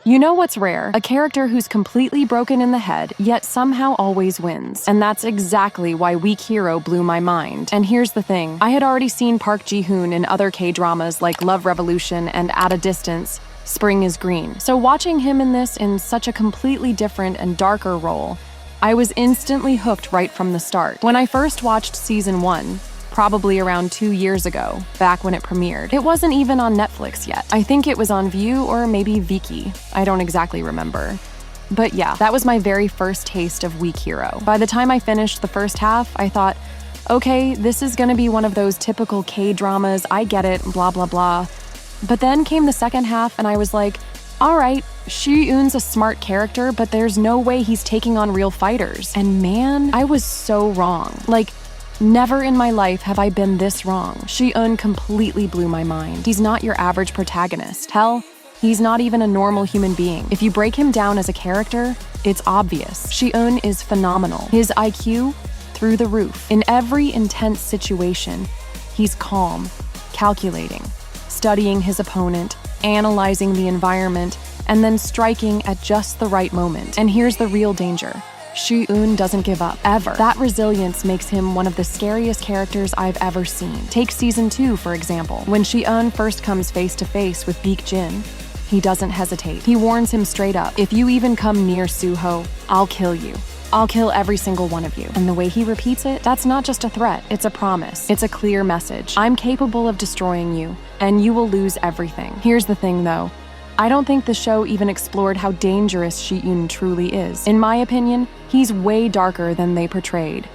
You know what's rare? A character who's completely broken in the head, yet somehow always wins. And that's exactly why Weak Hero blew my mind. And here's the thing, I had already seen Park Ji Hoon in other K-dramas like Love Revolution and At a Distance, Spring is Green. So watching him in this in such a completely different and darker role, I was instantly hooked right from the start. When I first watched season 1, probably around 2 years ago, back when it premiered. It wasn't even on Netflix yet. I think it was on View or maybe Viki. I don't exactly remember. But yeah, that was my very first taste of Weak Hero. By the time I finished the first half, I thought, okay, this is gonna be one of those typical K-dramas, I get it, blah blah blah. But then came the second half and I was like, alright, Shi Eun's a smart character, but there's no way he's taking on real fighters. And man, I was so wrong. Like, never in my life have I been this wrong. Shi Eun completely blew my mind. He's not your average protagonist. Hell, he's not even a normal human being. If you break him down as a character, it's obvious. Shi Eun is phenomenal. His IQ, through the roof. In every intense situation, he's calm, calculating, studying his opponent, analyzing the environment, and then striking at just the right moment. And here's the real danger. Shi Eun doesn't give up, ever. That resilience makes him one of the scariest characters I've ever seen. Take season 2, for example. When Shi Eun first comes face to face with Baek Jin, he doesn't hesitate. He warns him straight up, if you even come near Suho, I'll kill you. I'll kill every single one of you. And the way he repeats it, that's not just a threat, it's a promise. It's a clear message. I'm capable of destroying you, and you will lose everything. Here's the thing though, I don't think the show even explored how dangerous Shi Eun truly is. In my opinion, he's way darker than they portrayed.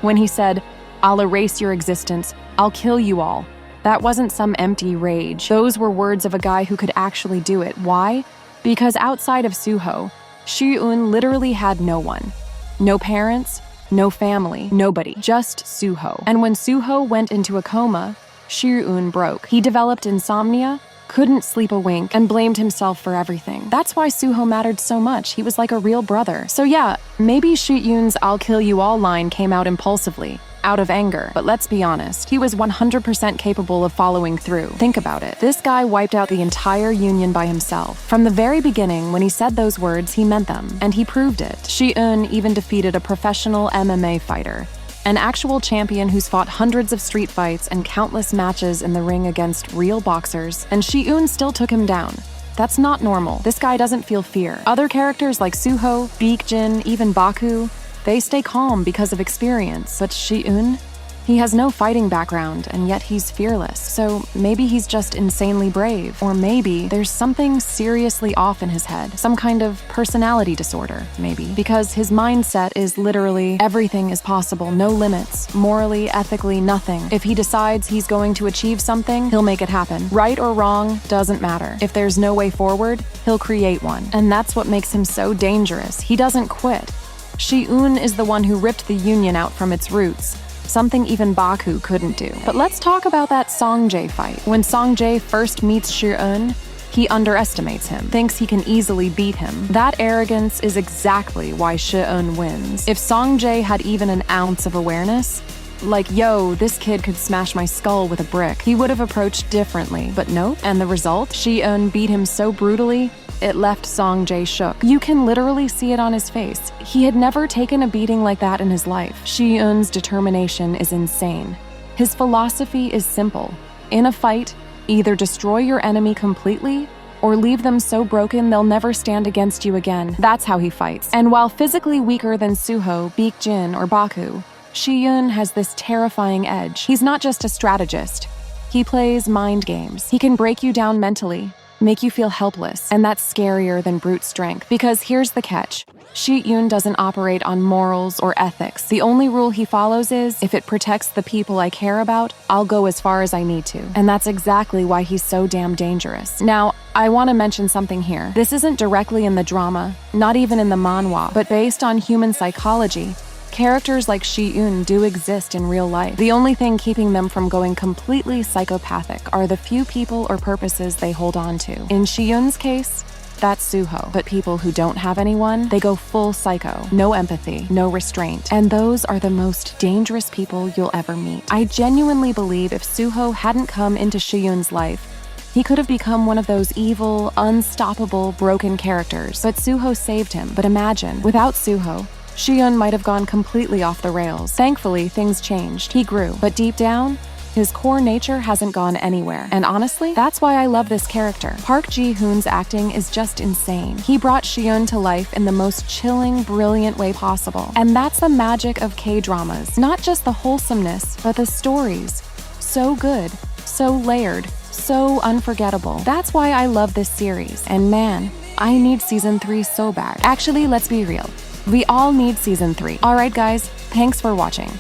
When he said, I'll erase your existence, I'll kill you all, that wasn't some empty rage. Those were words of a guy who could actually do it. Why? Because outside of Suho, Shi Eun literally had no one. No parents, no family, nobody, just Suho. And when Suho went into a coma, Shi Eun broke. He developed insomnia, couldn't sleep a wink, and blamed himself for everything. That's why Suho mattered so much. He was like a real brother. So yeah, maybe Shi Eun's I'll kill you all line came out impulsively, out of anger. But let's be honest, he was 100% capable of following through. Think about it. This guy wiped out the entire union by himself. From the very beginning, when he said those words, he meant them. And he proved it. Shi Eun even defeated a professional MMA fighter, an actual champion who's fought hundreds of street fights and countless matches in the ring against real boxers, and Shi Eun still took him down. That's not normal. This guy doesn't feel fear. Other characters like Suho, Baek Jin, even Baku, they stay calm because of experience. But Shi Eun, he has no fighting background, and yet he's fearless. So maybe he's just insanely brave. Or maybe there's something seriously off in his head. Some kind of personality disorder, maybe. Because his mindset is literally everything is possible, no limits. Morally, ethically, nothing. If he decides he's going to achieve something, he'll make it happen. Right or wrong, doesn't matter. If there's no way forward, he'll create one. And that's what makes him so dangerous. He doesn't quit. Shi Eun is the one who ripped the union out from its roots, something even Baku couldn't do. But let's talk about that Songjae fight. When Songjae first meets Shi Eun, he underestimates him, thinks he can easily beat him. That arrogance is exactly why Shi Eun wins. If Songjae had even an ounce of awareness, like, yo, this kid could smash my skull with a brick, he would have approached differently. But nope. And the result? Shi Eun beat him so brutally, it left Songjae shook. You can literally see it on his face. He had never taken a beating like that in his life. Shi Eun's determination is insane. His philosophy is simple. In a fight, either destroy your enemy completely or leave them so broken they'll never stand against you again. That's how he fights. And while physically weaker than Suho, Baek Jin, or Baku, Shi Eun has this terrifying edge. He's not just a strategist. He plays mind games. He can break you down mentally, make you feel helpless, and that's scarier than brute strength. Because here's the catch. Shi Eun doesn't operate on morals or ethics. The only rule he follows is, if it protects the people I care about, I'll go as far as I need to. And that's exactly why he's so damn dangerous. Now, I want to mention something here. This isn't directly in the drama, not even in the manhwa, but based on human psychology. Characters like Shi Eun do exist in real life. The only thing keeping them from going completely psychopathic are the few people or purposes they hold on to. In Shi Eun's case, that's Suho. But people who don't have anyone, they go full psycho. No empathy, no restraint. And those are the most dangerous people you'll ever meet. I genuinely believe if Suho hadn't come into Shi Eun's life, He could have become one of those evil, unstoppable, broken characters, but Suho saved him. But imagine, without Suho, Shiun might have gone completely off the rails. Thankfully, things changed. He grew, but deep down, his core nature hasn't gone anywhere. And honestly, that's why I love this character. Park Ji Hoon's acting is just insane. He brought Shiun to life in the most chilling, brilliant way possible. And that's the magic of K-dramas. Not just the wholesomeness, but the stories. So good, so layered, so unforgettable. That's why I love this series. And man, I need season 3 so bad. Actually, let's be real. We all need season 3. Alright guys, thanks for watching.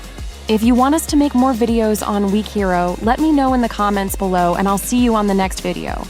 If you want us to make more videos on Weak Hero, let me know in the comments below and I'll see you on the next video.